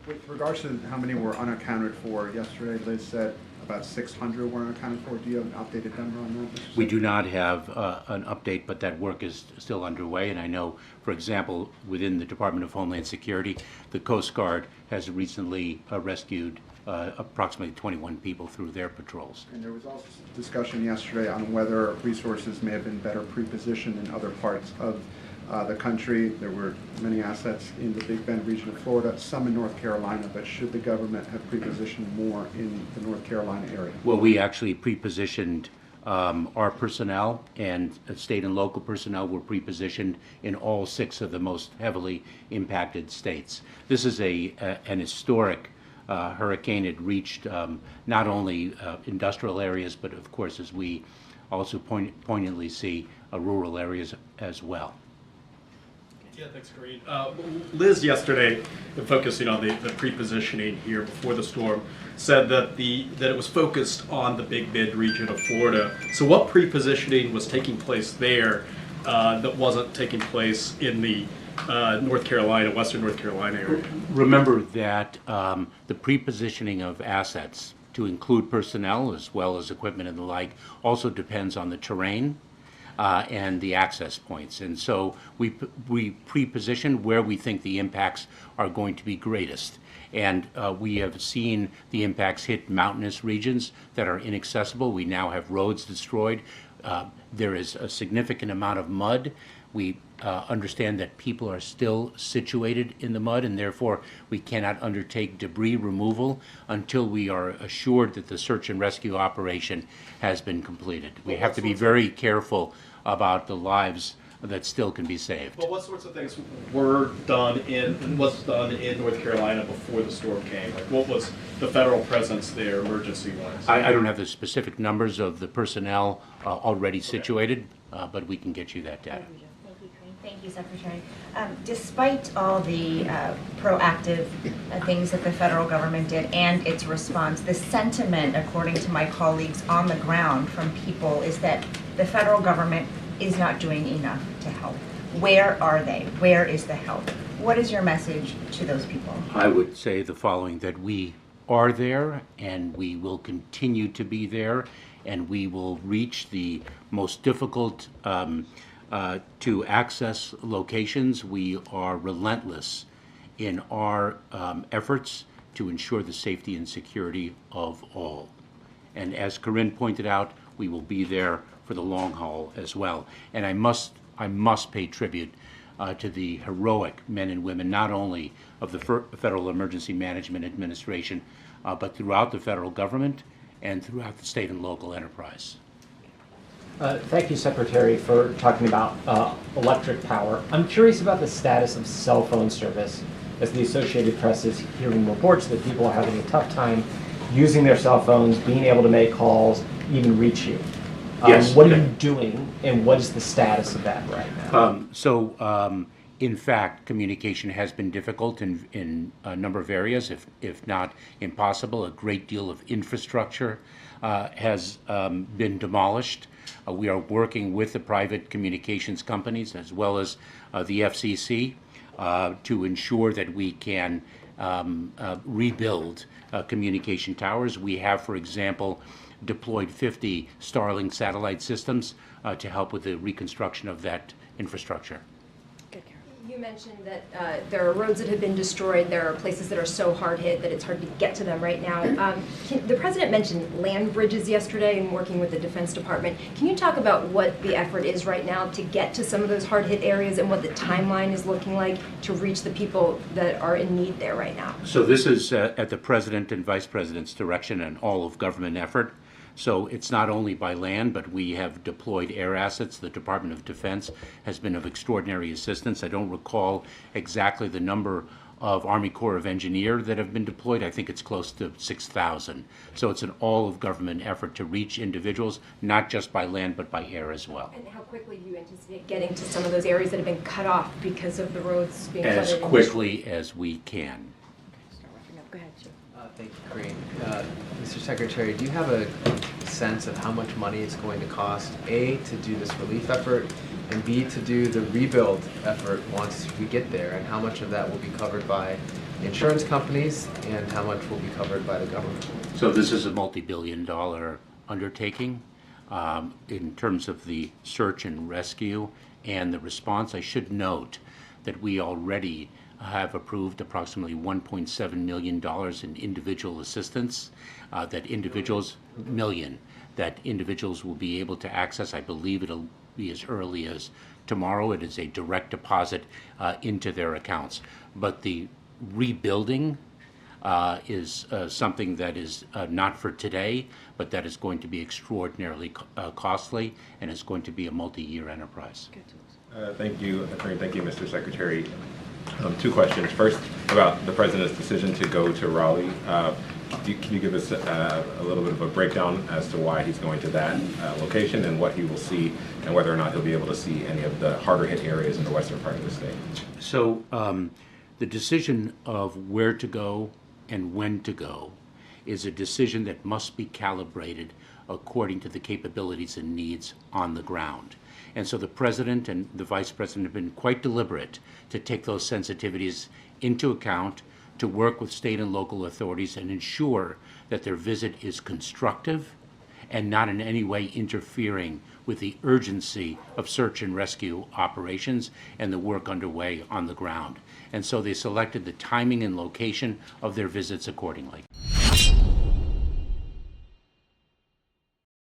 With regards to how many were unaccounted for yesterday, Liz said about 600 were unaccounted for. Do you have an updated number on that, Mr. We do not have an update, but that work is still underway. And I know, for example, within the Department of Homeland Security, the Coast Guard has recently rescued approximately 21 people through their patrols. And there was also discussion yesterday on whether resources may have been better pre-positioned in other parts of the country. There were many assets in the Big Bend region of Florida, some in North Carolina, but should the government have pre-positioned more in the North Carolina area? Well, we actually pre-positioned our personnel, and state and local personnel were pre-positioned in all 6 of the most heavily impacted states. This is an historic hurricane. It reached not only industrial areas, but of course, as we also poignantly see, rural areas as well. Yeah, thanks, Kareem. Liz yesterday, focusing on the pre-positioning here before the storm, said that it was focused on the Big Bend region of Florida. So what pre-positioning was taking place there that wasn't taking place in the North Carolina, Western North Carolina area? Remember that the pre-positioning of assets, to include personnel as well as equipment and the like, also depends on the terrain and the access points. And so we pre-position where we think the impacts are going to be greatest. And we have seen the impacts hit mountainous regions that are inaccessible. We now have roads destroyed. There is a significant amount of mud. We understand that people are still situated in the mud, and therefore we cannot undertake debris removal until we are assured that the search and rescue operation has been completed. We have to be very careful about the lives that still can be saved. Well, what sorts of things were done in North Carolina before the storm came? Like, what was the federal presence there, emergency-wise? I don't have the specific numbers of the personnel already situated, but we can get you that data. Thank you, Secretary. Despite all the proactive things that the federal government did and its response, the sentiment, according to my colleagues on the ground from people, is that the federal government is not doing enough to help. Where are they? Where is the help? What is your message to those people? I would say the following, that we are there and we will continue to be there, and we will reach the most difficult to access locations. We are relentless in our efforts to ensure the safety and security of all. And as Corinne pointed out, we will be there for the long haul as well. And I must pay tribute to the heroic men and women, not only of the Federal Emergency Management Administration, but throughout the federal government and throughout the state and local enterprise. Thank you, Secretary, for talking about electric power. I'm curious about the status of cell phone service, as the Associated Press is hearing reports that people are having a tough time using their cell phones, being able to make calls, even reach you. Yes. What are you doing, and what is the status of that right now? In fact, communication has been difficult in a number of areas, if not impossible. A great deal of infrastructure has been demolished. We are working with the private communications companies as well as the FCC to ensure that we can rebuild communication towers. We have, for example, deployed 50 Starlink satellite systems to help with the reconstruction of that infrastructure. You mentioned that there are roads that have been destroyed. There are places that are so hard hit that it's hard to get to them right now. The President mentioned land bridges yesterday and working with the Defense Department. Can you talk about what the effort is right now to get to some of those hard hit areas and what the timeline is looking like to reach the people that are in need there right now? So this is at the President and Vice President's direction and all of government effort. So it's not only by land, but we have deployed air assets. The Department of Defense has been of extraordinary assistance. I don't recall exactly the number of Army Corps of Engineers that have been deployed. I think it's close to 6,000. So it's an all-of-government effort to reach individuals, not just by land, but by air as well. And how quickly do you anticipate getting to some of those areas that have been cut off because of the roads being flooded? As quickly as we can. Go ahead, Jim. Thank you, Kareem. Mr. Secretary, do you have a sense of how much money it's going to cost, A, to do this relief effort, and B, to do the rebuild effort once we get there, and how much of that will be covered by insurance companies, and how much will be covered by the government? So this is a multi-billion-dollar undertaking in terms of the search and rescue and the response. I should note that we already have approved approximately $1.7 million in individual assistance that individuals will be able to access. I believe it'll be as early as tomorrow. It is a direct deposit into their accounts. But the rebuilding is something that is not for today, but that is going to be extraordinarily costly, and is going to be a multi-year enterprise. Thank you, Attorney. Thank you, Mr. Secretary. Two questions. First, about the President's decision to go to Raleigh. Can you give us a little bit of a breakdown as to why he's going to that location and what he will see, and whether or not he'll be able to see any of the harder hit areas in the western part of the state? So the decision of where to go and when to go is a decision that must be calibrated according to the capabilities and needs on the ground. And so the President and the Vice President have been quite deliberate to take those sensitivities into account, to work with state and local authorities and ensure that their visit is constructive and not in any way interfering with the urgency of search and rescue operations and the work underway on the ground. And so they selected the timing and location of their visits accordingly.